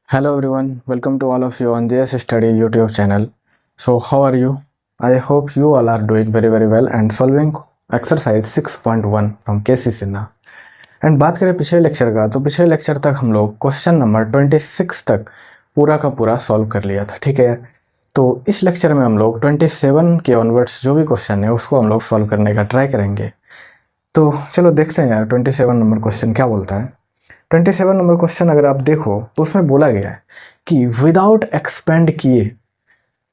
Hello everyone, welcome to all of you on JS Study YouTube channel. So how are you? I hope you all are doing very well and solving exercise 6.1 from KC Sinha. And बात करें पिछले lecture का, तो पिछले lecture तक हम लोग question number 26 तक पूरा का पूरा सॉल्व कर लिया था, ठीक है। तो इस लेक्चर में हम लोग 27 के ऑनवर्ड्स जो भी क्वेश्चन है उसको हम लोग सॉल्व करने का ट्राई करेंगे। तो चलो देखते हैं यार 27 नंबर क्वेश्चन क्या बोलता है। 27 नंबर क्वेश्चन अगर आप देखो तो उसमें बोला गया है कि विदाउट एक्सपेंड किए,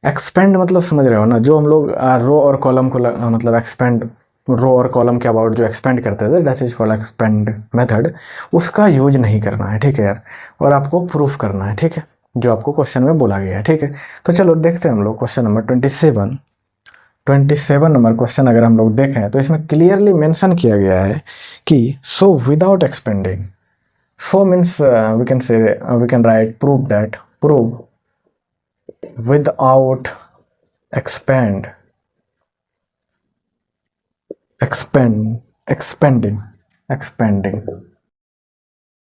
एक्सपेंड मतलब समझ रहे हो ना, जो हम लोग रो और कॉलम को मतलब एक्सपेंड, रो और कॉलम के अबाउट जो एक्सपेंड करते थे that is called expand method, उसका यूज नहीं करना है, ठीक है यार। और आपको प्रूफ करना है, ठीक है, जो आपको क्वेश्चन में बोला गया है, ठीक है। तो चलो देखते हैं हम लोग क्वेश्चन नंबर 27 नंबर क्वेश्चन अगर हम लोग देखें तो इसमें क्लियरली मेंशन किया गया है कि so without expanding, so means we can say we can write prove that, prove without expanding.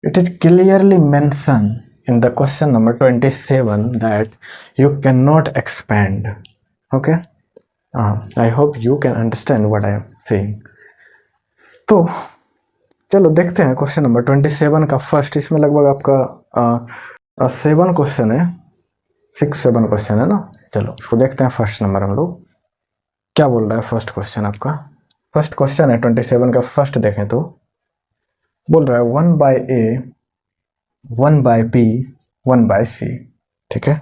It is clearly mentioned in the question number 27 that you cannot expand. Okay, I hope you can understand what I am saying. तो चलो देखते हैं question number 27 का first. इसमें लगभग आपका 7 question है, 6-7 question है ना। चलो इसको देखते हैं। फर्स्ट नंबर हम लोग क्या बोल रहा है। फर्स्ट क्वेश्चन आपका फर्स्ट क्वेश्चन है 27 का। फर्स्ट देखें तो बोल रहा है 1/a 1/b 1/c, ठीक है।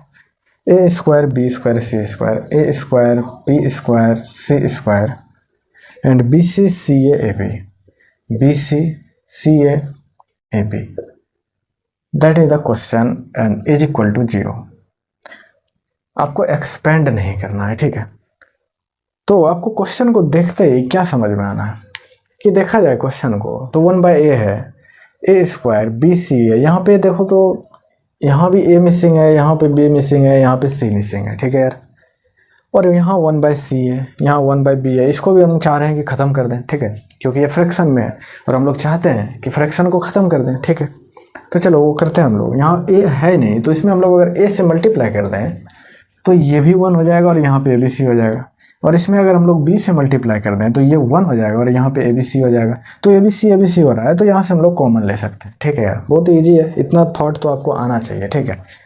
a square b square c square a square b square c square and bc ca ab BC CA AB, that is the question and is equal to 0। आपको expand नहीं करना है, ठीक है। तो आपको क्वेश्चन को देखते ही क्या समझ में आना है कि देखा जाए क्वेश्चन को तो 1/a है, a स्क्वायर BC है। यहाँ पे देखो तो यहाँ भी a मिसिंग है, यहाँ पे b मिसिंग है, यहाँ पे c मिसिंग है, ठीक है यार। और यहाँ 1/c है, यहाँ 1/b है। इसको भी हम चाह रहे हैं कि ख़त्म कर दें, ठीक है, क्योंकि ये फ्रैक्शन में है और हम लोग चाहते हैं कि फ्रैक्शन को ख़त्म कर दें, ठीक है। तो चलो वो करते हैं हम लोग। यहाँ a है नहीं तो इसमें हम लोग अगर a से मल्टीप्लाई कर दें तो ये भी 1 हो जाएगा और यहाँ पे ABC हो जाएगा। और इसमें अगर हम लोग b से मल्टीप्लाई कर दें तो ये 1 हो जाएगा और यहाँ पे ABC हो जाएगा। तो ABC हो रहा है तो यहाँ से हम लोग कॉमन ले सकते हैं, ठीक है यार। बहुत ईजी है, इतना थॉट तो आपको आना चाहिए, ठीक है।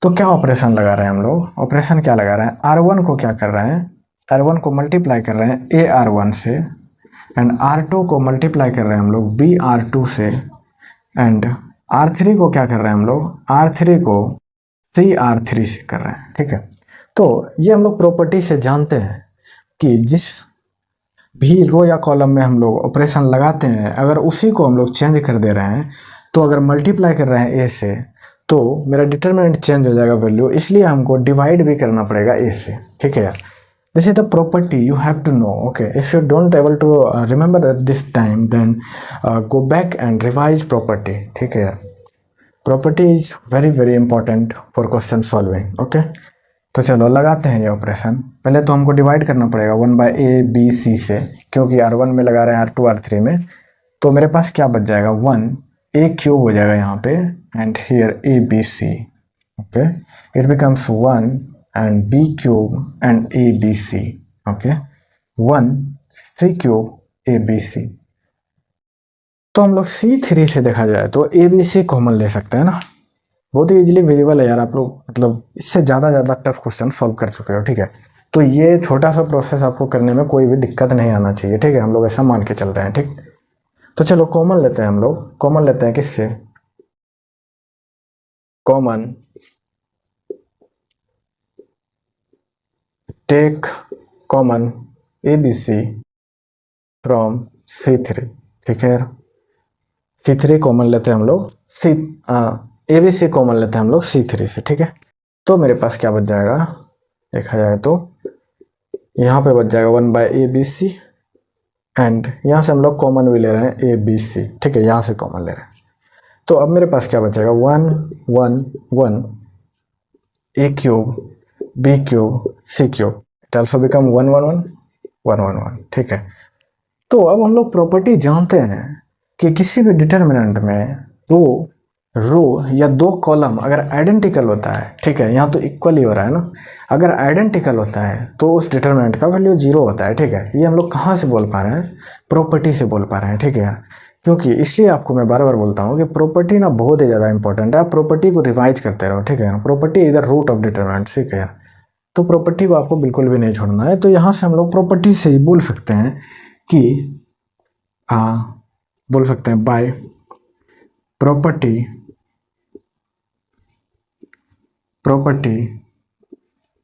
तो क्या ऑपरेशन लगा रहे हैं हम लोग। ऑपरेशन क्या लगा रहे हैं, R1 को क्या कर रहे हैं, R1 को मल्टीप्लाई कर रहे हैं AR1 से एंड R2 को मल्टीप्लाई कर रहे हैं हम लोग BR2 से एंड R3 को क्या कर रहे हैं हम लोग, R3 को CR3 से कर रहे हैं, ठीक है। तो ये हम लोग प्रॉपर्टी से जानते हैं कि जिस भी रो या कॉलम में हम लोग ऑपरेशन लगाते हैं अगर उसी को हम लोग चेंज कर दे रहे हैं तो अगर मल्टीप्लाई कर रहे हैं A से तो मेरा डिटरमिनेंट चेंज हो जाएगा वैल्यू, इसलिए हमको डिवाइड भी करना पड़ेगा A से, ठीक है यार। This is the property you have to know. Okay, if you don't able to remember this time then go back and revise property, ठीक है यार। Property is very important for question solving. Okay, तो चलो लगाते हैं ये operation. पहले तो हमको डिवाइड करना पड़ेगा 1/a b c से, क्योंकि R1 में लगा रहे हैं R2 R3 में। तो मेरे पास क्या बच जाएगा, 1a³ हो जाएगा यहाँ पे and here ABC। Okay, it becomes 1 and b³ and ABC। Okay, 1c³ ABC। तो हम लोग C3 से देखा जाए तो ABC कॉमन ले सकते हैं ना। बहुत ही इजीली विजिबल है यार, आप लोग मतलब इससे ज़्यादा टफ क्वेश्चन सॉल्व कर चुके हो, ठीक है। तो ये छोटा सा प्रोसेस आपको करने में कोई भी दिक्कत नहीं आना चाहिए, ठीक है। हम लोग ऐसा मान के चल रहे हैं, ठीक। तो चलो कॉमन लेते हैं हम लोग। कॉमन लेते हैं किससे, common take common ABC from C3, ठीक है यार। C3 कॉमन लेते हैं हम लोग, ABC कॉमन लेते हैं हम लोग C3 से, ठीक है। तो मेरे पास क्या बच जाएगा, देखा जाए तो यहाँ पे बच जाएगा 1/ABC एंड यहाँ से हम लोग कॉमन भी ले रहे हैं ABC, ठीक है, यहाँ से कॉमन ले रहे हैं। तो अब मेरे पास क्या बचेगा, 1 1 1 a³ b³ c³, it also become 1 1 1 1 1 1, ठीक है। तो अब हम लोग प्रॉपर्टी जानते हैं कि किसी भी डिटरमिनेंट में रो रो या दो कॉलम अगर आइडेंटिकल होता है, ठीक है, यहाँ तो इक्वली हो रहा है ना, अगर आइडेंटिकल होता है तो उस डिटरमिनेंट का वैल्यू 0 होता है, ठीक है। ये हम लोग कहाँ से बोल पा रहे हैं, प्रॉपर्टी से बोल पा रहे हैं, ठीक है। क्योंकि इसलिए आपको मैं बार बार बोलता हूँ कि प्रॉपर्टी ना बहुत ही ज़्यादा इंपॉर्टेंट है, आप प्रॉपर्टी को रिवाइज करते रहो, ठीक है। प्रॉपर्टी इधर रूट ऑफ डिटरमिनेंट, ठीक है, तो प्रॉपर्टी को आपको बिल्कुल भी नहीं छोड़ना है। तो यहाँ से हम लोग प्रॉपर्टी से ही बोल सकते हैं कि बोल सकते हैं बाय प्रॉपर्टी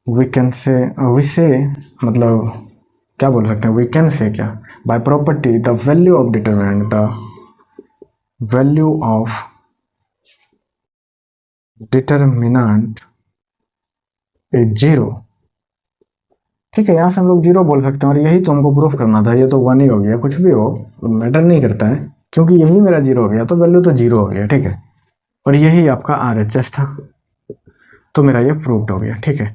वी कैन से मतलब क्या बोल सकते हैं, वी कैन से क्या, by property the value of determinant, the value of determinant is 0, ठीक है। यहाँ से हम लोग 0 बोल सकते हैं और यही तो हमको प्रूफ करना था। ये तो 1 ही हो गया, कुछ भी हो मैटर नहीं करता है, क्योंकि यही मेरा 0 हो गया तो वैल्यू तो 0 हो गया, ठीक है। और यही आपका RHS था, तो मेरा ये प्रूव्ड हो गया, ठीक है।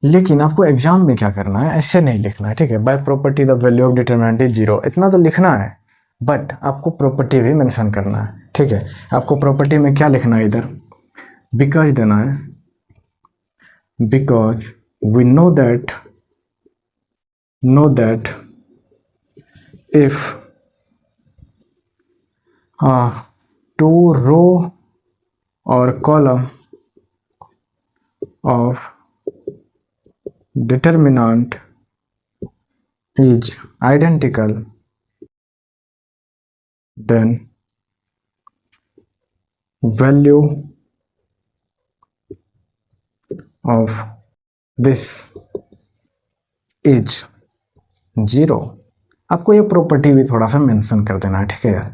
लेकिन आपको एग्जाम में क्या करना है, ऐसे नहीं लिखना है, ठीक है। By property the value of determinant is 0, इतना तो लिखना है, बट आपको प्रॉपर्टी भी मेंशन करना है, ठीक है। आपको प्रॉपर्टी में क्या लिखना है, इधर बिकॉज देना है, because we know that if 2 row or column of determinant is identical, then value of this is 0। आपको ये प्रॉपर्टी भी थोड़ा सा मेंशन कर देना है, ठीक है यार,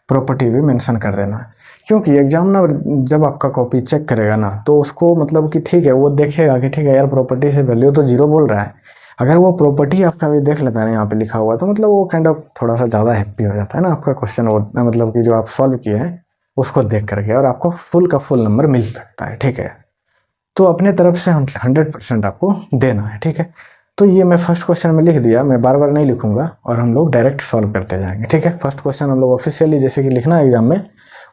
प्रॉपर्टी भी मेंशन कर देना है। क्योंकि एग्जामिनर जब आपका कॉपी चेक करेगा ना, तो उसको मतलब कि ठीक है, वो देखेगा कि ठीक है यार प्रॉपर्टी से वैल्यू तो 0 बोल रहा है। अगर वो प्रॉपर्टी आपका भी देख लेता है ना यहाँ पे लिखा हुआ, तो मतलब वो काइंड ऑफ थोड़ा सा ज़्यादा हैप्पी हो जाता है ना आपका क्वेश्चन, मतलब कि जो आप सॉल्व किए हैं उसको देख करके, और आपको फुल का फुल नंबर मिल सकता है, ठीक है। तो अपने तरफ से 100% आपको देना है, ठीक है। तो ये मैं फर्स्ट क्वेश्चन में लिख दिया, मैं बार बार नहीं लिखूंगा और हम लोग डायरेक्ट सॉल्व करते जाएंगे, ठीक है। फर्स्ट क्वेश्चन हम लोग ऑफिशियली जैसे कि लिखना है एग्जाम में,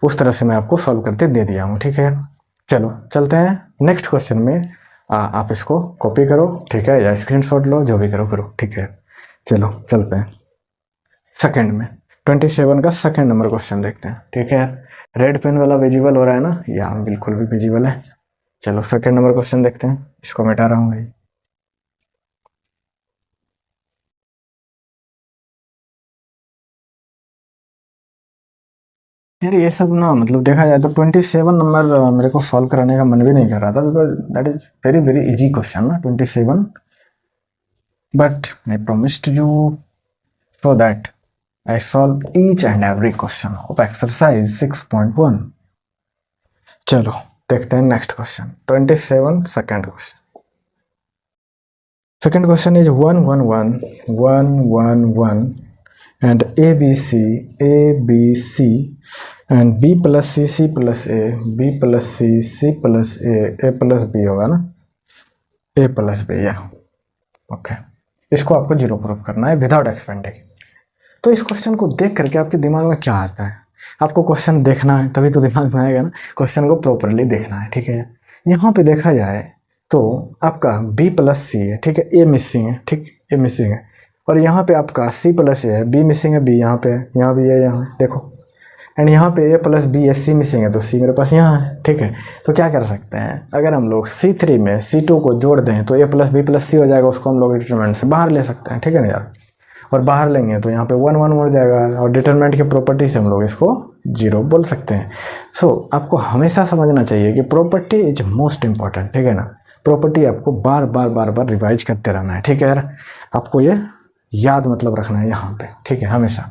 उस तरह से मैं आपको सॉल्व करते दे दिया हूँ, ठीक है। चलो चलते हैं नेक्स्ट क्वेश्चन में। आप इसको कॉपी करो, ठीक है, या स्क्रीनशॉट लो, जो भी करो, ठीक है। चलो चलते हैं सेकंड में, 27 का सेकंड नंबर क्वेश्चन देखते हैं, ठीक है। रेड पेन वाला विजिबल हो रहा है ना, या बिल्कुल भी विजिबल है। चलो सेकंड नंबर क्वेश्चन देखते हैं, इसको मिटा रहा हूँ भाई। यार ये सब ना मतलब देखा जाए तो 27 नंबर मेरे को सॉल्व कराने का मन भी नहीं कर रहा था, because that is very very easy question ना 27, but I promised you so that I solve each and every question of exercise 6.1। चलो देखते हैं next question, 27 second question. Second question is 1 1 1 1 1 1 and ABC and B plus C plus A B plus C plus A plus B होगा ना, A plus B या okay. इसको आपको 0 proof करना है विदाउट एक्सपेंडिंग। तो इस क्वेश्चन को देख करके आपके दिमाग में क्या आता है, आपको क्वेश्चन देखना है तभी तो दिमाग में आएगा ना, क्वेश्चन को प्रॉपरली देखना है, ठीक है। यहाँ पे देखा जाए तो आपका B प्लस सी है, ठीक है, ए मिसिंग है, ठीक, ए मिसिंग है, और यहाँ पे आपका C प्लस ए है, B मिसिंग है, B यहाँ पे है, यहाँ भी है, यहाँ देखो, एंड यहाँ पे A प्लस B है, C मिसिंग है, तो C मेरे पास यहाँ है, ठीक है। तो क्या कर सकते हैं, अगर हम लोग C3 में C2 को जोड़ दें तो A plus B plus C हो जाएगा, उसको हम लोग डिटरमिनेंट से बाहर ले सकते हैं, ठीक है ना यार। और बाहर लेंगे तो यहाँ पे 1 1 हो जाएगा, और डिटरमिनेंट की प्रॉपर्टी से हम लोग इसको 0 बोल सकते हैं। सो आपको हमेशा समझना चाहिए कि प्रॉपर्टी इज मोस्ट इंपॉर्टेंट, ठीक है ना। प्रॉपर्टी आपको बार बार रिवाइज करते रहना है, ठीक है यार, आपको ये याद मतलब रखना है यहाँ पे, ठीक है, हमेशा।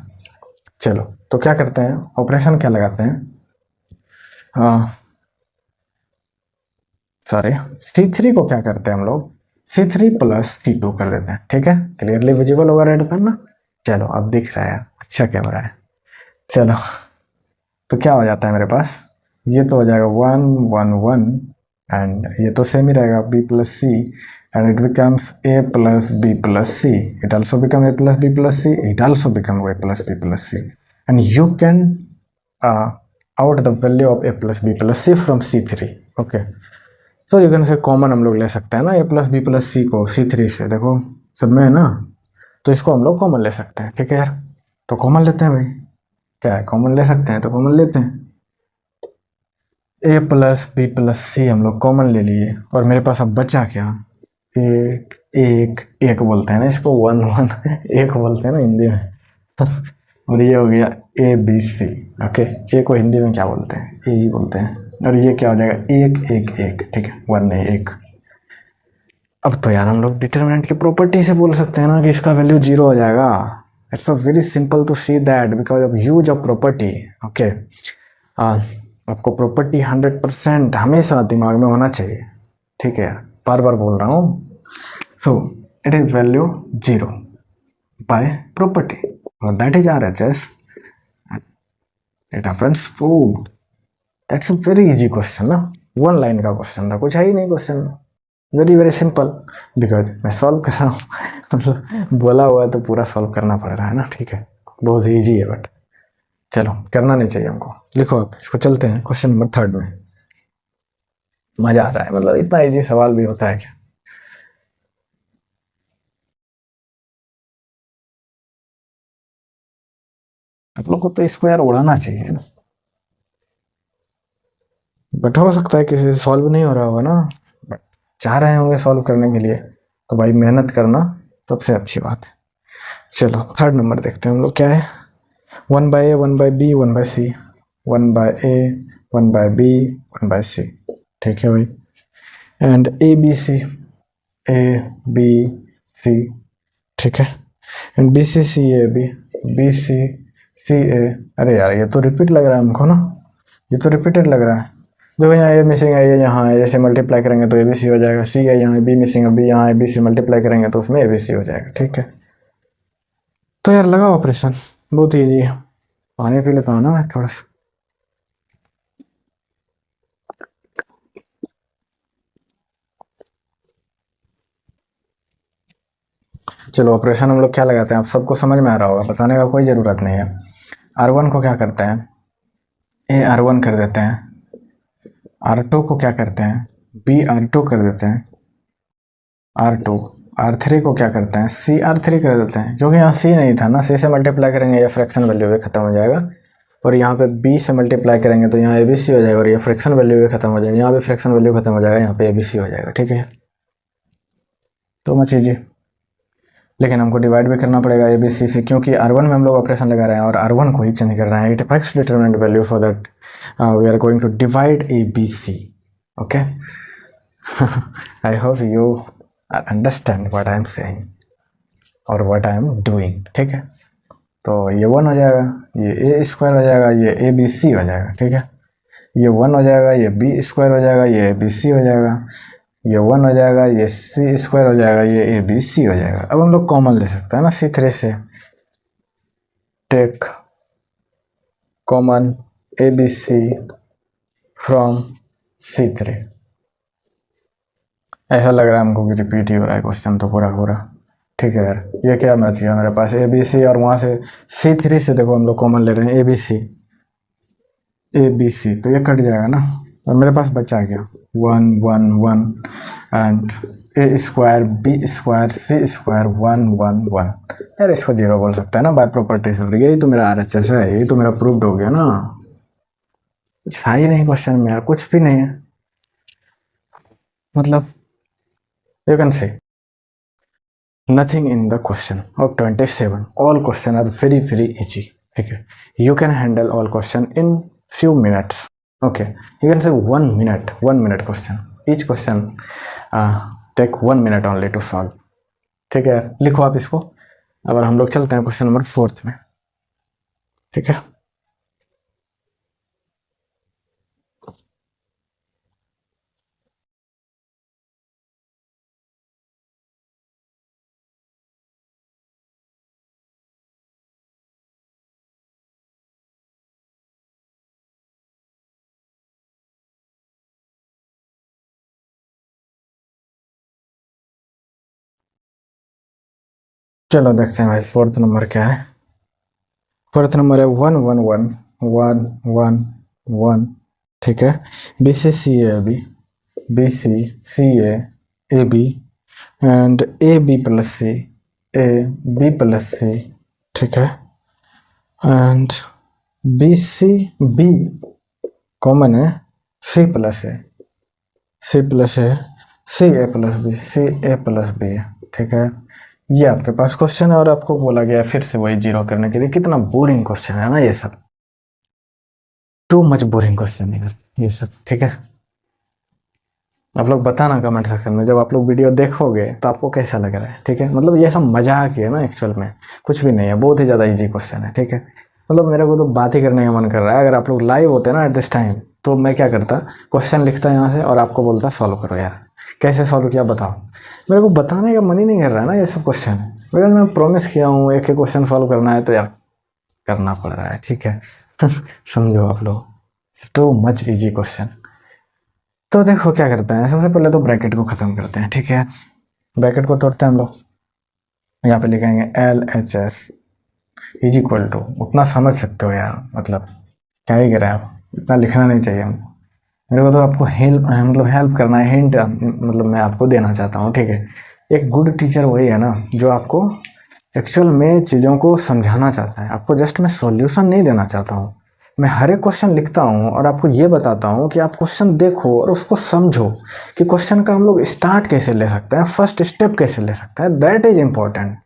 चलो तो क्या करते हैं, ऑपरेशन क्या लगाते हैं, सॉरी C3 को क्या करते हैं हम लोग, C3 प्लस C2 कर देते हैं, ठीक है। क्लियरली विजिबल होगा रेड पेन ना, चलो अब दिख रहा है, अच्छा कैमरा है। चलो तो क्या हो जाता है मेरे पास, ये तो हो जाएगा 1 1 1 एंड ये तो सेम ही रहेगा B plus C and it becomes A plus B plus C, it also become A plus B plus C, it also become A plus B plus C, and you can out the value of A plus B plus C from C3. Okay, so you can say common हम लोग ले सकते हैं ना A plus B plus C को C3 से. देखो सब में है ना, तो इसको हम लोग कॉमन ले सकते हैं. ठीक है यार, तो कॉमन लेते हैं भाई. क्या है, कॉमन ले सकते हैं तो कॉमन लेते हैं. ए प्लस बी प्लस सी हम लोग कॉमन ले लिए, और मेरे पास अब बचा क्या, एक एक एक बोलते हैं ना इसको, वन वन एक बोलते हैं ना हिंदी में. और ये हो गया ए बी सी. ओके, ए को हिंदी में क्या बोलते हैं, ए ही बोलते हैं. और ये क्या हो जाएगा, एक एक एक. ठीक है, वन नहीं एक. अब तो यार हम लोग डिटरमिनेंट की प्रॉपर्टी से बोल सकते हैं ना कि इसका वैल्यू 0 हो जाएगा. It's a very simple to see that because of use of property. Okay, आपको प्रॉपर्टी 100% हमेशा दिमाग में होना चाहिए. ठीक है, बार बार बोल रहा हूँ. So it is value 0 by property, और that is RHS. Data friends proved. That's a very easy question ना, वन लाइन का क्वेश्चन था, कुछ है ही नहीं question. Very very simple, because मैं सॉल्व कर रहा हूँ. मतलब बोला हुआ है तो पूरा सॉल्व करना पड़ रहा है ना. ठीक है, बहुत ईजी है, बट चलो करना नहीं चाहिए हमको. लिखो आप इसको, चलते हैं क्वेश्चन नंबर 3 में. मजा आ रहा है, मतलब इतना इजी सवाल भी होता है क्या. आप लोग को तो इसको यार उड़ाना चाहिए ना, बट हो सकता है किसी से सॉल्व नहीं हो रहा होगा ना, बट चाह रहे होंगे सॉल्व करने के लिए, तो भाई मेहनत करना सबसे अच्छी बात है. चलो 3rd नंबर देखते हैं हम लोग क्या है. 1/A 1/B 1/C, 1/A 1/B 1/C. ठीक है भाई. And ABC, ABC. ठीक है, एंड BC BC अरे यार ये तो रिपीट लग रहा है हमको ना, ये तो रिपीटेड लग रहा है. देखो यहाँ ए मिसिंग है, ये यहाँ है, जैसे मल्टीप्लाई करेंगे तो ABC हो जाएगा. C है यहाँ, B मिसिंग है, B यहाँ है, BC मल्टीप्लाई करेंगे तो उसमें ABC हो जाएगा. ठीक है, तो यार लगा ऑपरेशन, बहुत ईजी है. पानी पी लेता हूँ ना मैं थोड़ा सा. चलो ऑपरेशन हम लोग क्या लगाते हैं, आप सबको समझ में आ रहा होगा, बताने का कोई ज़रूरत नहीं है. R1 को क्या करते हैं, AR1 कर देते हैं. R2 को क्या करते हैं, BR2 कर देते हैं. R2 R3 को क्या करते हैं, CR3 कर देते हैं. क्योंकि यहाँ C नहीं था ना, C से मल्टीप्लाई करेंगे ये फ्रैक्शन वैल्यू भी खत्म हो जाएगा, और यहाँ पे B से मल्टीप्लाई करेंगे तो यहाँ ABC हो जाएगा, और ये फ्रैक्शन वैल्यू भी खत्म हो जाएगा, यहाँ पे फ्रैक्शन वैल्यू खत्म हो जाएगा, यहाँ पे ABC हो जाएगा. ठीक है, तो मच ईजी. लेकिन हमको डिवाइड भी करना पड़ेगा ABC से, क्योंकि R1 में हम लोग ऑपरेशन लगा रहे हैं और R1 को ही चेंज कर रहे हैं. It affects determinant value, so that we are going to divide ABC. Okay, I hope you understand what I am saying और व्हाट आई एम डूइंग. ठीक है, तो ये 1 हो जाएगा, ये A² हो जाएगा, ये ABC हो जाएगा. ठीक है, ये 1 हो जाएगा, ये B² हो जाएगा, ये ABC हो जाएगा, ये 1 हो जाएगा, ये C² हो जाएगा, ये ABC हो जाएगा. अब हम लोग कॉमन ले सकते हैं ना C3 से. Take common ABC from C3. ऐसा लग रहा है हमको कि रिपीट ही हो रहा है क्वेश्चन तो पूरा पूरा. ठीक है यार, ये क्या बच गया मेरे पास, ABC, और वहाँ से C3 से देखो हम लोग कॉमन ले रहे हैं ABC, तो ये कट जाएगा ना, और मेरे पास बचा गया 1 1 1 एंड A² B² C² 1 1 1. यार इसको 0 बोल सकता है ना बाय प्रॉपर्टीज. और यही तो मेरा RHS है, यही तो मेरा प्रूव्ड हो गया ना. कुछ है ही नहीं क्वेश्चन में यार, कुछ भी नहीं है. मतलब you can see nothing in the question of 27. All question are very very easy. Okay, you can handle all question in few minutes. Okay, you can say 1 minute, 1 minute question. Each question take 1 minute only to solve. ठीक है, लिखो आप इसको. अब हम लोग चलते हैं क्वेश्चन नंबर 4 में. ठीक है, चलो देखते हैं भाई 4th नंबर क्या है. 4th नंबर है 1 1 1 1 1 1, ठीक है, B C C A B, B C C A B and A B plus C, A B plus C, ठीक है, and B C B common है, C plus A, C plus A, C A plus B, C A plus B, ठीक है। ये आपके पास question है और आपको बोला गया फिर से वही जीरो करने के लिए। कितना बोरिंग क्वेश्चन है ना ये सब, टू मच बोरिंग क्वेश्चन है ये सब, ठीक है। आप लोग बताना कमेंट सेक्शन में, जब आप लोग वीडियो देखोगे तो आपको कैसा लग रहा है, ठीक है। मतलब ये सब मजाक ही है ना, एक्चुअल में कुछ भी नहीं है, बहुत ही ज़्यादा इजी क्वेश्चन है, ठीक है। मतलब मेरे को तो बात ही करने का मन कर रहा है। अगर आप लोग लाइव होते ना एट दिस टाइम, तो मैं क्या करता, क्वेश्चन लिखता यहाँ से और आपको बोलता सॉल्व करो यार, कैसे सॉल्व किया बताओ। मेरे को बताने का मन ही नहीं कर रहा है ना ये सब क्वेश्चन, बिकॉज मैं प्रॉमिस किया हूँ एक एक क्वेश्चन सॉल्व करना है, तो यार करना पड़ रहा है, ठीक है। समझो आप लोग, टू मच इजी क्वेश्चन। तो देखो क्या करते हैं, सबसे पहले तो ब्रैकेट को ख़त्म करते हैं, ठीक है। ब्रैकेट को तोड़ते हैं हम लोग, यहाँ पे लिखेंगे LHS इज इक्वल टू, उतना समझ सकते हो यार, मतलब क्या ही करें आप, इतना लिखना नहीं चाहिए हमको। मेरे को तो आपको हेल्प करना है, हिंट मतलब मैं आपको देना चाहता हूँ, ठीक है। एक गुड टीचर वही है ना जो आपको एक्चुअल में चीज़ों को समझाना चाहता है। आपको जस्ट मैं सॉल्यूशन नहीं देना चाहता हूँ, मैं हर एक क्वेश्चन लिखता हूँ और आपको ये बताता हूँ कि आप क्वेश्चन देखो और उसको समझो कि क्वेश्चन का हम लोग स्टार्ट कैसे ले सकते हैं, फर्स्ट स्टेप कैसे ले सकते हैं, दैट इज़ इम्पोर्टेंट,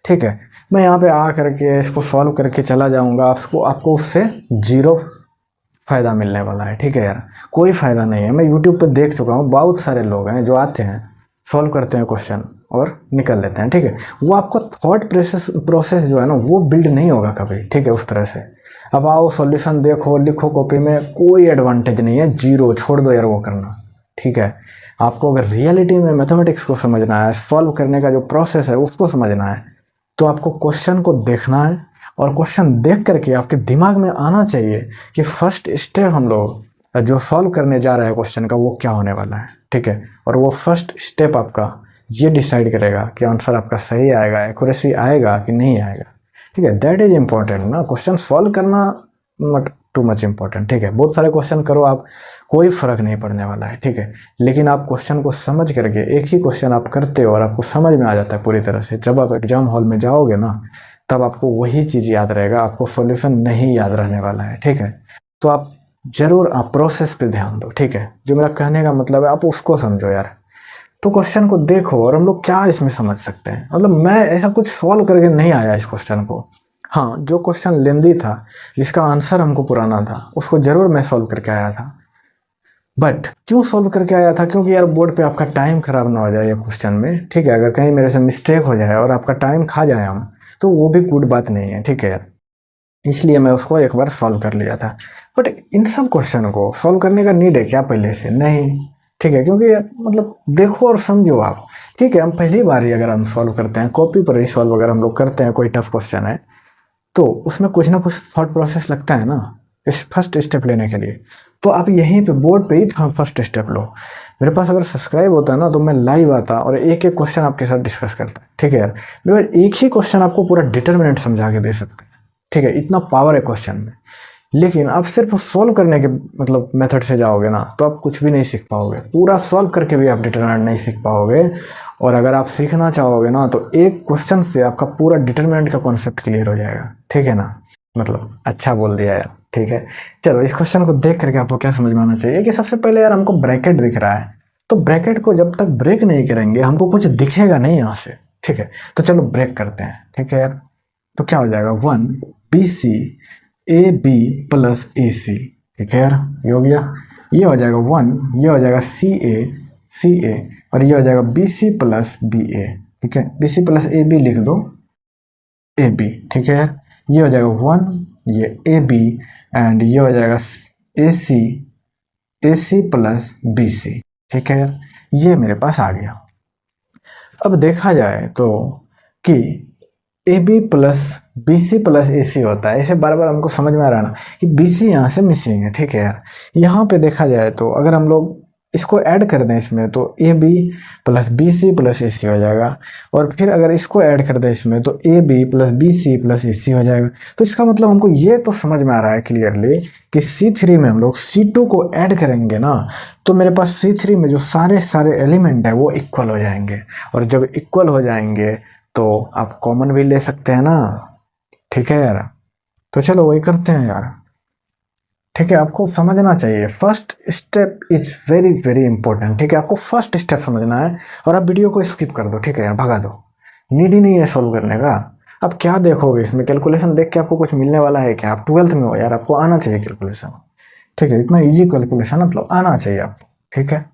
ठीक है। मैं यहाँ पे आ करके इसको सॉल्व करके चला जाऊँगा, आपको उससे जीरो फ़ायदा मिलने वाला है, ठीक है यार, कोई फ़ायदा नहीं है। मैं यूट्यूब पे देख चुका हूँ, बहुत सारे लोग हैं जो आते हैं, सॉल्व करते हैं क्वेश्चन और निकल लेते हैं, ठीक है। वो आपका थॉट प्रोसेस जो है ना वो बिल्ड नहीं होगा कभी, ठीक है, उस तरह से। अब आओ सॉल्यूशन देखो, लिखो कॉपी में, कोई एडवांटेज नहीं है, जीरो, छोड़ दो यार वो करना, ठीक है। आपको अगर रियलिटी में मैथमेटिक्स को समझना है, सॉल्व करने का जो प्रोसेस है उसको समझना है, तो आपको क्वेश्चन को देखना है और क्वेश्चन देख करके आपके दिमाग में आना चाहिए कि फर्स्ट स्टेप हम लोग जो सॉल्व करने जा रहे हैं क्वेश्चन का वो क्या होने वाला है, ठीक है। और वो फर्स्ट स्टेप आपका ये डिसाइड करेगा कि आंसर आपका सही आएगा, एक्यूरेसी आएगा कि नहीं आएगा, ठीक है। दैट इज इम्पोर्टेंट ना, क्वेश्चन सॉल्व करना नॉट टू मच इम्पोर्टेंट, ठीक है। बहुत सारे क्वेश्चन करो आप, कोई फ़र्क नहीं पड़ने वाला है, ठीक है। लेकिन आप क्वेश्चन को समझ करके, एक ही क्वेश्चन आप करते हो और आपको समझ में आ जाता है पूरी तरह से, जब आप एग्जाम हॉल में जाओगे ना तब आपको वही चीज़ याद रहेगा, आपको सॉल्यूशन नहीं याद रहने वाला है, ठीक है। तो आप ज़रूर आप प्रोसेस पे ध्यान दो, ठीक है। जो मेरा कहने का मतलब है आप उसको समझो यार। तो क्वेश्चन को देखो और हम लोग क्या इसमें समझ सकते हैं। मतलब मैं ऐसा कुछ सॉल्व करके नहीं आया इस क्वेश्चन को, हाँ, जो क्वेश्चन लेंदी था जिसका आंसर हमको पुराना था उसको ज़रूर मैं सॉल्व करके आया था। बट क्यों सॉल्व करके आया था, क्योंकि यार बोर्ड पे आपका टाइम ख़राब ना हो जाए ये क्वेश्चन में, ठीक है। अगर कहीं मेरे से मिस्टेक हो जाए और आपका टाइम खा जाए हम, तो वो भी गुड बात नहीं है, ठीक है यार। इसलिए मैं उसको एक बार सॉल्व कर लिया था। बट इन सब क्वेश्चन को सॉल्व करने का नीड है क्या पहले से? नहीं, ठीक है। क्योंकि मतलब देखो और समझो आप, ठीक है। हम पहली बार ही अगर हम सॉल्व करते हैं, कॉपी पर ही सॉल्व अगर हम लोग करते हैं, कोई टफ क्वेश्चन है तो उसमें कुछ ना कुछ थॉट प्रोसेस लगता है ना इस फर्स्ट स्टेप लेने के लिए। तो आप यहीं पे बोर्ड पे ही फर्स्ट स्टेप लो। मेरे पास अगर सब्सक्राइब होता है ना तो मैं लाइव आता और एक एक क्वेश्चन आपके साथ डिस्कस करता, ठीक है यार। बिकॉज एक ही क्वेश्चन आपको पूरा डिटर्मिनेंट समझा के दे सकते हैं, ठीक है। इतना पावर है क्वेश्चन में। लेकिन आप सिर्फ सॉल्व करने के मतलब मेथड से जाओगे ना तो आप कुछ भी नहीं सीख पाओगे, पूरा सॉल्व करके भी आप डिटरमिनेंट नहीं सीख पाओगे। और अगर आप सीखना चाहोगे ना तो एक क्वेश्चन से आपका पूरा डिटरमिनेंट का कॉन्सेप्ट क्लियर हो जाएगा, ठीक है ना। मतलब अच्छा बोल दिया यार, ठीक है। चलो इस क्वेश्चन को देख करके आपको क्या समझ में आना चाहिए कि सबसे पहले यार हमको ब्रैकेट दिख रहा है, तो ब्रैकेट को जब तक ब्रेक नहीं करेंगे हमको कुछ दिखेगा नहीं यहाँ से, ठीक है। तो चलो ब्रेक करते हैं, ठीक है यार। तो क्या हो जाएगा, 1BC AB प्लस AC, ठीक है यार, ये हो गया। ये हो जाएगा 1, ये हो जाएगा CA और ये हो जाएगा BC प्लस BA, ठीक है। BC प्लस AB लिख दो, AB, ठीक है यार। ये हो जाएगा 1, ये AB एंड ये हो जाएगा AC प्लस BC, ठीक है यार। ये मेरे पास आ गया। अब देखा जाए तो कि AB plus BC plus AC होता है, इसे बार बार हमको समझ में आ रहा है ना कि BC यहाँ से मिसिंग है, ठीक है यार। यहाँ पे देखा जाए तो अगर हम लोग इसको ऐड कर दें इसमें तो A B plus B C plus A C हो जाएगा, और फिर अगर इसको ऐड कर दें इसमें तो A B plus B C plus A C हो जाएगा। तो इसका मतलब हमको ये तो समझ में आ रहा है क्लियरली कि C3 में हम लोग C2 को ऐड करेंगे ना, तो मेरे पास C3 में जो सारे सारे एलिमेंट है वो इक्वल हो जाएंगे, और जब इक्वल हो जाएंगे तो आप कॉमन भी ले सकते हैं ना। ठीक है यार, तो चलो वही करते हैं यार। ठीक है, आपको समझना चाहिए, first step is very very important. ठीक है, आपको फर्स्ट स्टेप समझना है, और आप वीडियो को स्किप कर दो। ठीक है यार, भगा दो, नीड ही नहीं है सॉल्व करने का। अब क्या देखोगे इसमें, कैलकुलेशन देख के आपको कुछ मिलने वाला है क्या? आप 12th में हो यार, आपको आना चाहिए कैलकुलेशन। ठीक है, इतना ईजी कैलकुलेशन मतलब आना चाहिए आपको। ठीक है,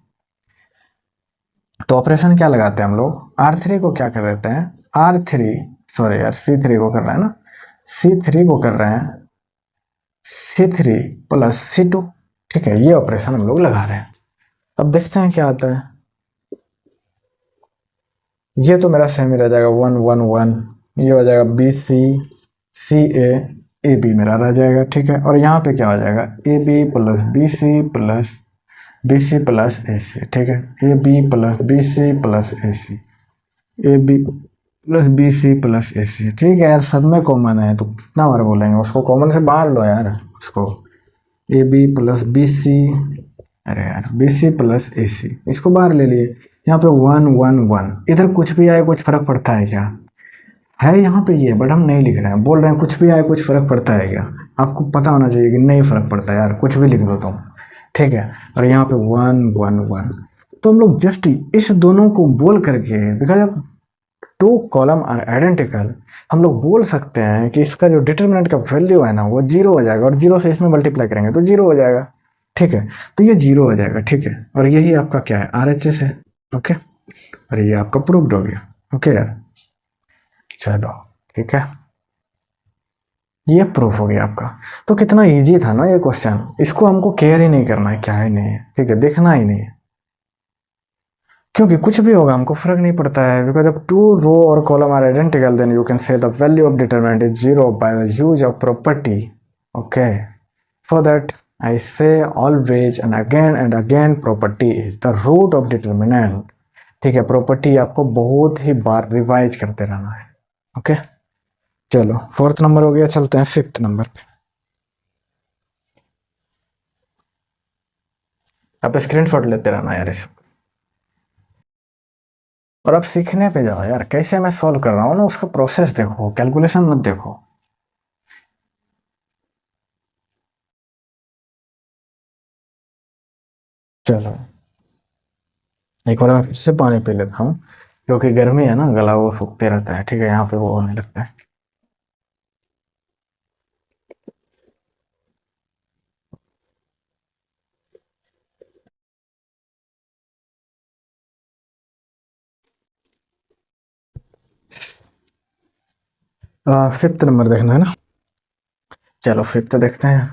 तो ऑपरेशन क्या लगाते हैं हम लोग, R3 को क्या कर देते हैं, R3 सॉरी यार C3 को कर रहे हैं ना, C3 को कर रहे हैं C3 प्लस C2। ठीक है, ये ऑपरेशन हम लोग लगा रहे हैं। अब देखते हैं क्या आता है। ये तो मेरा सेम ही रह जाएगा 1 1 1, ये हो जाएगा B C C A B मेरा रह जाएगा। ठीक है, और यहाँ पे क्या हो जाएगा, A B plus B C plus A C. ठीक है, A B plus B C plus A C, A B plus B C plus A C. ठीक है यार, सब में कॉमन है तो कितना बार बोलेंगे, उसको कॉमन से बाहर लो यार, उसको A B plus B C, अरे यार बी सी प्लस ए सी, इसको बाहर ले लिए। यहाँ पे 1 1 1, इधर कुछ भी आए कुछ फर्क पड़ता है क्या? है यहाँ पे ये, बट हम नहीं लिख रहे हैं, बोल रहे हैं कुछ भी आए कुछ फर्क पड़ता है क्या? आपको पता होना चाहिए कि नहीं फर्क पड़ता यार, कुछ भी लिख दो तुम। ठीक है, और यहाँ पे 1 1 1, तो हम लोग जस्ट इस दोनों को बोल करके, because two column are identical, हम लोग बोल सकते हैं कि इसका जो डिटर्मिनेंट का वैल्यू है ना वो 0 हो जाएगा, और 0 से इसमें मल्टीप्लाई करेंगे तो 0 हो जाएगा। ठीक है, तो ये 0 हो जाएगा। ठीक है, और यही आपका क्या है, RHS है। ओके, और ये आपका प्रूव्ड हो गया। ओके यार, चलो ठीक है, ये प्रूफ हो गया आपका। तो कितना इजी था ना ये क्वेश्चन, इसको हमको केयर ही नहीं करना है क्या है नहीं है। ठीक है, देखना ही नहीं है, क्योंकि कुछ भी होगा हमको फर्क नहीं पड़ता है, बिकॉज अब टू रो और column are identical then you can say the value of determinant is 0 by the use of property. Okay, for that I say always and again property is the root of determinant. ठीक है, property आपको बहुत ही बार revise करते रहना है। Okay, चलो 4th number हो गया, चलते हैं 5th नंबर पे। आप स्क्रीनशॉट लेते रहना यार इस, और अब सीखने पे जाओ यार, कैसे मैं सॉल्व कर रहा हूँ ना उसका प्रोसेस देखो, कैलकुलेशन मत देखो। चलो एक बार फिर से पानी पी लेता हूँ, क्योंकि गर्मी है ना, गला वो सूखते रहता है। ठीक है, यहाँ पे वो होने लगता है। फिफ्थ नंबर देखना है ना, चलो फिफ्थ देखते हैं।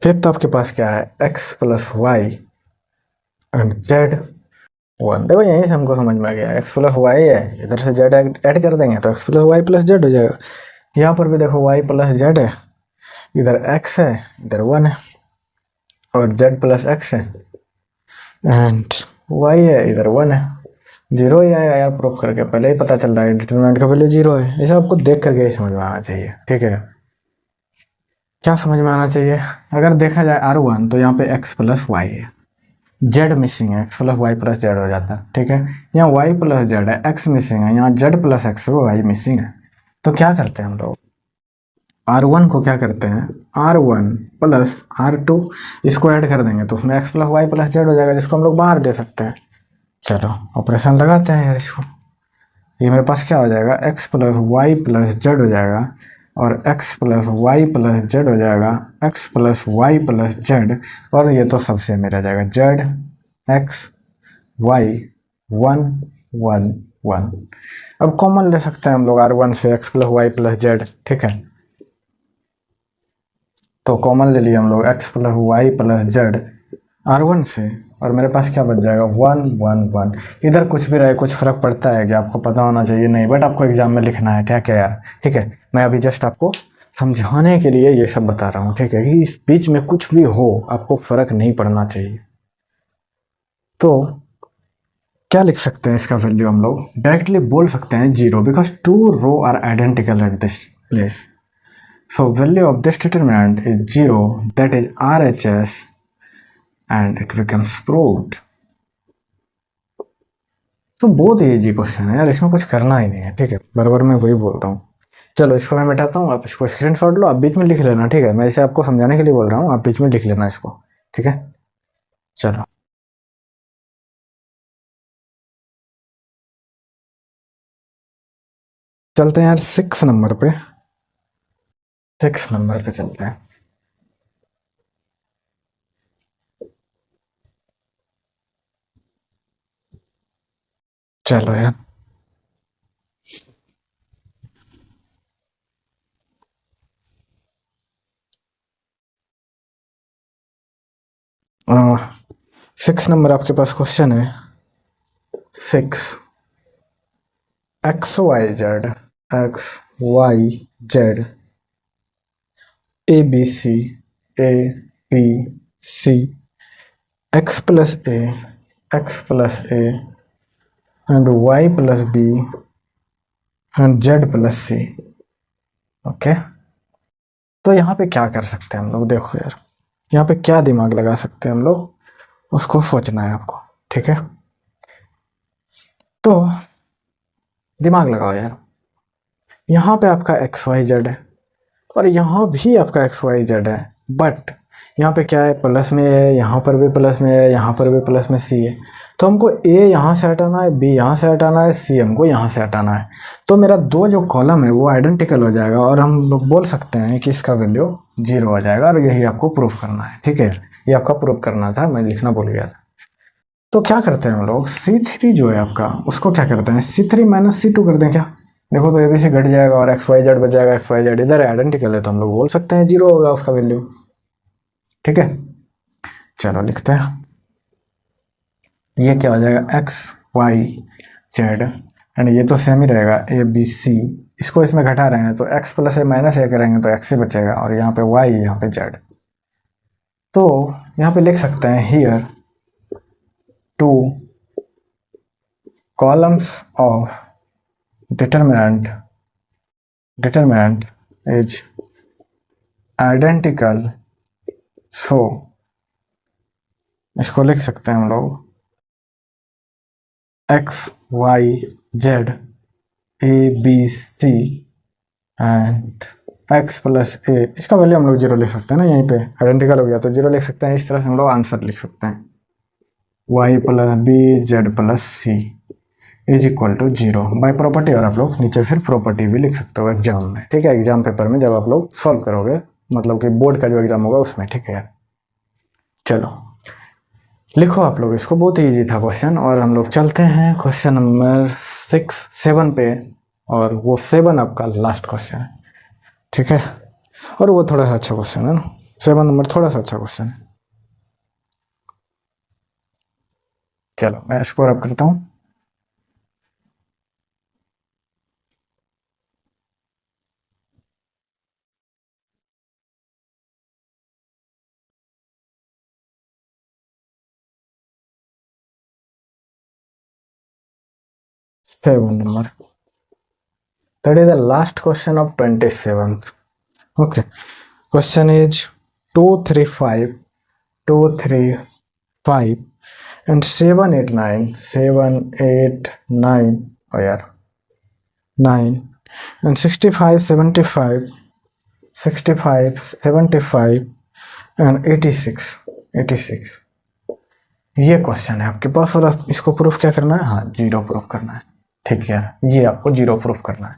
फिफ्थ आपके पास क्या है, x plus y and z 1। देखो यहीं से हमको समझ में आ गया, x प्लस वाई है, इधर से जेड ऐड कर देंगे तो x plus y plus z हो जाएगा। यहाँ पर भी देखो y प्लस जेड है, इधर x है इधर 1 है, और z प्लस x है एंड y है इधर 1 है। 0 ही आएगा यार, प्रूफ करके पहले ही पता चल रहा है डिटरमिनेंट का वैल्यू 0 है। ऐसा आपको देख करके ही समझ में आना चाहिए। ठीक है, क्या समझ में आना चाहिए, अगर देखा जाए R1 तो यहाँ पे x प्लस वाई है, z मिसिंग है, x plus y plus z हो जाता है। ठीक है, यहाँ y प्लस जेड है, x मिसिंग है, यहाँ z प्लस एक्स है, y मिसिंग है। तो क्या करते हैं हम लोग, R1 को क्या करते हैं, R1 प्लस R2, इसको ऐड कर देंगे तो उसमें x plus y plus z हो जाएगा, जिसको हम लोग बाहर दे सकते हैं। चलो ऑपरेशन लगाते हैं यार इसको। ये मेरे पास क्या हो जाएगा, x plus y plus z हो जाएगा, और x plus y plus z हो जाएगा, x plus y plus z, और ये तो सबसे मेरा जाएगा जेड एक्स वाई 1 1 1। अब कॉमन ले सकते हैं हम लोग R1 से x plus y plus z. ठीक है, तो कॉमन ले लिए हम लोग x plus y plus z R1 से, और मेरे पास क्या बच जाएगा 1 1 1। इधर कुछ भी रहे कुछ फर्क पड़ता है कि आपको पता होना चाहिए नहीं, बट आपको एग्जाम में लिखना है। क्या क्या यार, ठीक है, मैं अभी जस्ट आपको समझाने के लिए ये सब बता रहा हूँ। ठीक है, कि इस बीच में कुछ भी हो आपको फर्क नहीं पड़ना चाहिए। तो क्या लिख सकते हैं इसका वैल्यू, हम लोग डायरेक्टली बोल सकते हैं 0, because 2 row are identical at this place. So value of this determinant is 0, that is RHS, and it becomes proved. तो बहुत ईजी क्वेश्चन है यार, इसमें कुछ करना ही नहीं है. ठीक है, बराबर मैं वही बोलता हूँ. चलो इसको मैं मिटाता हूँ, आप इसको स्क्रीनशॉट लो, आप बीच में लिख लेना. ठीक है, मैं इसे आपको समझाने के लिए बोल रहा हूँ, आप बीच में लिख लेना इसको. ठीक है, चलो चलते हैं यार 6 नंबर पे. 6 नंबर पे चलते हैं. चलो यार, आ, 6 नंबर आपके पास क्वेश्चन है. 6 XYZ XYZ ABC ABC X plus A and Y plus B and Z plus C. Okay, तो यहाँ पे क्या कर सकते हैं हम लोग, देखो यार, यहाँ पे क्या दिमाग लगा सकते हैं हम लोग, उसको सोचना है आपको. ठीक है, तो दिमाग लगाओ यार. यहाँ पे आपका XYZ है और यहाँ भी आपका XYZ है, बट यहाँ पे क्या है, प्लस में है, यहाँ पर भी प्लस में है, यहाँ पर भी प्लस में C है. तो हमको A यहाँ से हटाना है, B यहाँ से हटाना है, C हमको यहाँ से हटाना है. तो मेरा दो जो कॉलम है वो आइडेंटिकल हो जाएगा और हम लोग बोल सकते हैं कि इसका वैल्यू 0 हो जाएगा. और यही आपको प्रूफ करना है. ठीक है, ये आपका प्रूफ करना था, मैं लिखना भूल गया था. तो क्या करते हैं हम लोग, C3 जो है आपका, उसको क्या करते हैं, C3 माइनस C2 कर दें क्या. देखो तो ABC घट जाएगा और XYZ बच जाएगा. XYZ इधर आइडेंटिकल है तो हम लोग बोल सकते हैं 0 होगा उसका वैल्यू. ठीक है, चलो लिखते हैं. ये क्या हो जाएगा, XYZ, एंड ये तो सेम ही रहेगा ABC. इसको इसमें घटा रहे हैं तो X plus A minus A करेंगे तो X ही बचेगा, और यहाँ पे Y, यहाँ पे Z. तो यहाँ पे लिख सकते हैं here 2 columns of determinant is identical, so इसको लिख सकते हैं हम लोग XYZ ABC and X plus A. इसका वैल्यू हम लोग 0 लिख सकते हैं ना, यहीं पे आइडेंटिकल हो गया तो 0 लिख सकते हैं. इस तरह से हम लोग आंसर लिख सकते हैं, Y plus B Z plus C is equal to 0 by property. और आप लोग नीचे फिर प्रॉपर्टी भी लिख सकते हो एग्जाम में. ठीक है, एग्जाम पेपर में जब आप लोग सॉल्व करोगे, मतलब कि बोर्ड का जो एग्जाम होगा उसमें. ठीक है यार, चलो लिखो आप लोग इसको, बहुत ही ईजी था क्वेश्चन. और हम लोग चलते हैं क्वेश्चन नंबर 7 पे, और वो 7 आपका लास्ट क्वेश्चन है. ठीक है, और वो थोड़ा सा अच्छा क्वेश्चन है ना, 7 नंबर थोड़ा सा अच्छा क्वेश्चन है. चलो मैं स्कोर अप करता हूँ. Seven number. That is the last question of 27th. Okay. Question is 235 and 789 oh yeah 9 and 65 75 and 86. ये क्वेश्चन है आपके पास और आप इसको प्रूफ क्या करना है, हाँ 0 प्रूफ करना है. ठीक है यार, ये आपको 0 प्रूफ करना है.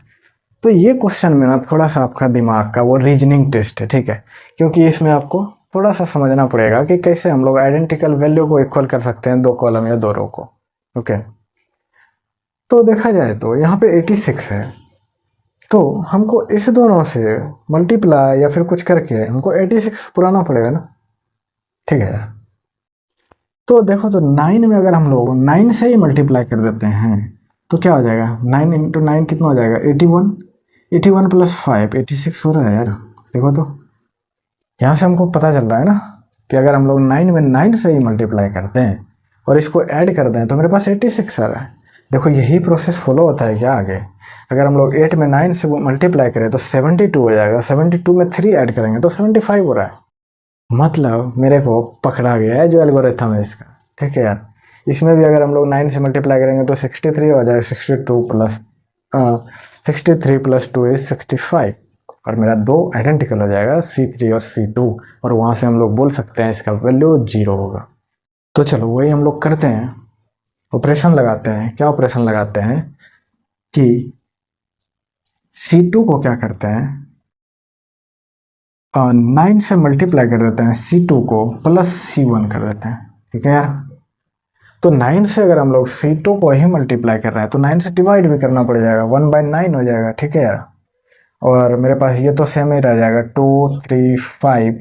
तो ये क्वेश्चन में ना थोड़ा सा आपका दिमाग का वो रीजनिंग टेस्ट है. ठीक है, क्योंकि इसमें आपको थोड़ा सा समझना पड़ेगा कि कैसे हम लोग आइडेंटिकल वैल्यू को इक्वल कर सकते हैं 2 कॉलम या 2 रो को. ओके, तो देखा जाए तो यहाँ पे 86 है, तो हमको इस दोनों से मल्टीप्लाई या फिर कुछ करके हमको 86 पुराना पड़ेगा ना. ठीक है यार, तो देखो तो 9 में अगर हम लोग 9 से ही मल्टीप्लाई कर देते हैं तो क्या हो जाएगा, 9 इंटू 9 कितना हो जाएगा, 81 प्लस 5 86 हो रहा है यार. देखो तो यहाँ से हमको पता चल रहा है ना कि अगर हम लोग 9 में 9 से ही मल्टीप्लाई करते हैं और इसको ऐड कर दें तो मेरे पास 86 आ रहा है। देखो यही प्रोसेस फॉलो होता है क्या आगे। अगर हम लोग 8 में 9 से मल्टीप्लाई करें तो 72 हो जाएगा, 72 में 3 ऐड करेंगे तो 75 हो रहा है। मतलब मेरे को पकड़ा गया है जो एल्गोरिथम है इसका, ठीक है यार। इसमें भी अगर हम लोग 9 से मल्टीप्लाई करेंगे तो 63 हो जाएगा, 63 प्लस 2 इज 65, और मेरा 2 आइडेंटिकल हो जाएगा C3 और C2, और वहाँ से हम लोग बोल सकते हैं इसका वैल्यू 0 होगा। तो चलो वही हम लोग करते हैं, ऑपरेशन लगाते हैं। क्या ऑपरेशन लगाते हैं कि C2 को क्या करते हैं, 9 से मल्टीप्लाई कर देते हैं C2 को प्लस C1 कर देते हैं, ठीक है यार। तो 9 से अगर हम लोग C2 को ही मल्टीप्लाई कर रहे हैं तो 9 से डिवाइड भी करना पड़ जाएगा, 1/9 हो जाएगा, ठीक है यार। और मेरे पास ये तो सेम ही रह जाएगा 2 3 5,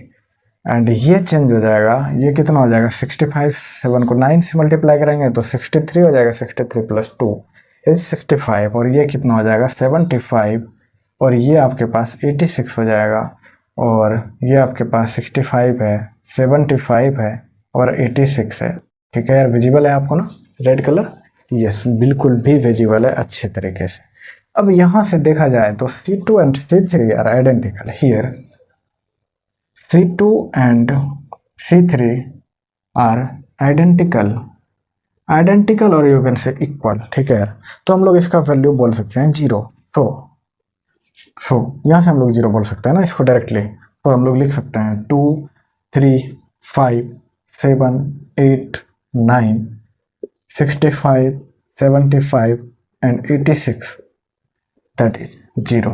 एंड ये चेंज हो जाएगा, ये कितना हो जाएगा 65। 7 को 9 से मल्टीप्लाई करेंगे तो 63 हो जाएगा, 63 प्लस 2 इज 65, और ये कितना हो जाएगा 75, और ये आपके पास 86 हो जाएगा, और ये आपके पास 65 है, 75 है और 86 है, ठीक है यार। विजिबल है आपको ना रेड कलर? यस, बिल्कुल भी विजिबल है अच्छे तरीके से। अब यहाँ से देखा जाए तो C2 and C3 are identical here, C2 and C3 are identical और यू कैन से इक्वल, ठीक है यार। तो हम लोग इसका वैल्यू बोल सकते हैं 0। सो यहाँ से हम लोग 0 बोल सकते हैं ना इसको डायरेक्टली। तो हम लोग लिख सकते हैं 2 3 5 7 8 9 65 75 एंड 86, दैट इज 0।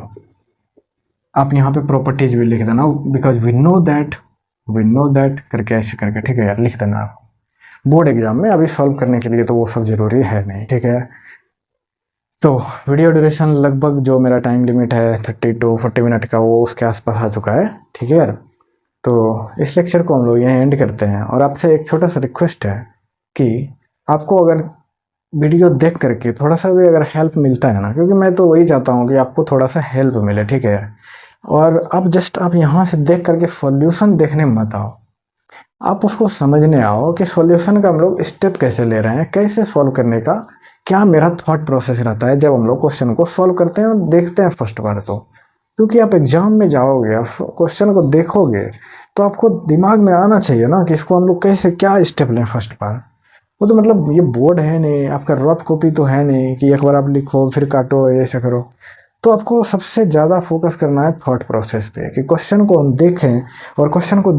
आप यहाँ पे प्रॉपर्टीज भी लिख देना, बिकॉज वी नो दैट करके ऐसे करके, ठीक है यार, लिख देना आप बोर्ड एग्जाम में। अभी सॉल्व करने के लिए तो वो सब जरूरी है नहीं, ठीक है। तो वीडियो ड्यूरेशन लगभग जो मेरा टाइम लिमिट है 30 to 40 मिनट का, वो उसके आसपास आ चुका है, ठीक है यार। तो इस लेक्चर को हम लोग यहाँ एंड करते हैं, और आपसे एक छोटा सा रिक्वेस्ट है कि आपको अगर वीडियो देख करके थोड़ा सा भी अगर हेल्प मिलता है ना, क्योंकि मैं तो वही चाहता हूँ कि आपको थोड़ा सा हेल्प मिले, ठीक है यार। और आप यहाँ से देख करके सॉल्यूशन देखने मत आओ, आप उसको समझने आओ कि सॉल्यूशन का हम लोग स्टेप कैसे ले रहे हैं, कैसे सॉल्व करने का क्या मेरा थॉट प्रोसेस रहता है जब हम लोग क्वेश्चन को सॉल्व करते हैं और देखते हैं फर्स्ट बार। तो क्योंकि आप एग्जाम में जाओगे, आप क्वेश्चन को देखोगे तो आपको दिमाग में आना चाहिए ना कि इसको हम लोग कैसे क्या स्टेप लें फर्स्ट बार। वो तो मतलब ये बोर्ड है नहीं, आपका रफ कॉपी तो है नहीं कि एक बार आप लिखो फिर काटो ऐसा करो। तो आपको सबसे ज़्यादा फोकस करना है थॉट प्रोसेस पे, कि क्वेश्चन को हम देखें, और क्वेश्चन को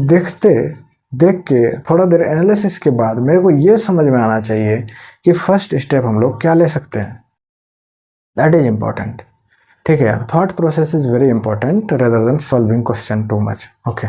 देख के थोड़ा देर एनालिसिस के बाद मेरे को ये समझ में आना चाहिए कि फर्स्ट स्टेप हम लोग क्या ले सकते हैं। दैट इज इम्पॉर्टेंट, ठीक है यार। Thought process is very important rather than solving question too much, okay.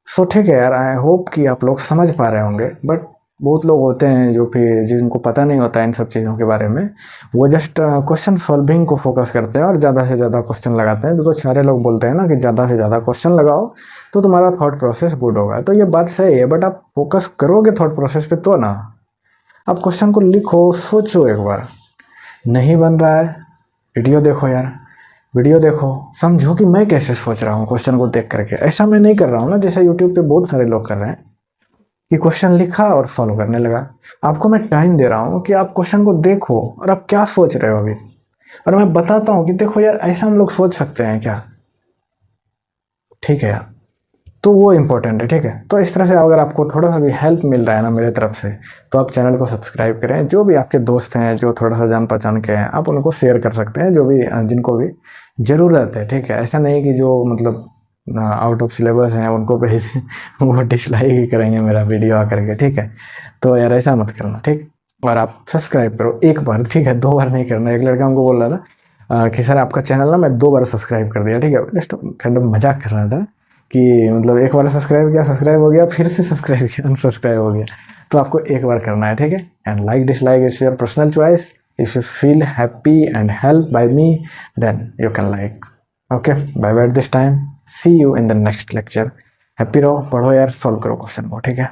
So ठीक है यार, आई होप कि आप लोग समझ पा रहे होंगे। बट बहुत लोग होते हैं जो फिर जिनको पता नहीं होता इन सब चीज़ों के बारे में, वो जस्ट क्वेश्चन सॉल्विंग को फोकस करते हैं और ज़्यादा से ज़्यादा क्वेश्चन लगाते हैं। बिकॉज सारे लोग बोलते हैं ना कि ज़्यादा से ज़्यादा क्वेश्चन लगाओ तो तुम्हारा थॉट प्रोसेस गुड होगा। तो ये बात सही है, बट आप फोकस करोगे थॉट प्रोसेस पे तो ना। आप क्वेश्चन को लिखो, सोचो एक बार, नहीं बन रहा है वीडियो देखो यार, वीडियो देखो, समझो कि मैं कैसे सोच रहा हूँ क्वेश्चन को देख करके। ऐसा मैं नहीं कर रहा हूँ ना जैसे यूट्यूब पे बहुत सारे लोग कर रहे हैं कि क्वेश्चन लिखा और फॉलो करने लगा। आपको मैं टाइम दे रहा हूँ कि आप क्वेश्चन को देखो और आप क्या सोच रहे हो अभी, और मैं बताता हूँ कि देखो यार ऐसा हम लोग सोच सकते हैं क्या, ठीक है यार। तो वो इम्पोर्टेंट है, ठीक है। तो इस तरह से अगर आपको थोड़ा सा भी हेल्प मिल रहा है ना मेरे तरफ से, तो आप चैनल को सब्सक्राइब करें। जो भी आपके दोस्त हैं जो थोड़ा सा जान पहचान के हैं, आप उनको शेयर कर सकते हैं, जो भी जिनको भी ज़रूरत है, ठीक है। ऐसा नहीं कि जो मतलब आउट ऑफ सिलेबस हैं उनको भेज वो डिसलाइक ही करेंगे मेरा वीडियो आकर के, ठीक है। तो यार ऐसा मत करना, ठीक। और आप सब्सक्राइब करो एक बार, ठीक है, 2 बार नहीं करना। एक लड़का हमको बोल रहा था कि सर आपका चैनल ना मैं 2 बार सब्सक्राइब कर दिया, ठीक है। जस्ट काइंड ऑफ मजाक कर रहा था कि मतलब एक बार सब्सक्राइब किया, सब्सक्राइब हो गया, फिर से सब्सक्राइब किया, अनसब्सक्राइब हो गया। तो आपको एक बार करना है, ठीक है। And like dislike it's your personal choice. If you feel happy and help by me then you can like, okay. Bye bye this time, see you in the next lecture. Happy रहो, पढ़ो यार, solve करो question को, ठीक है।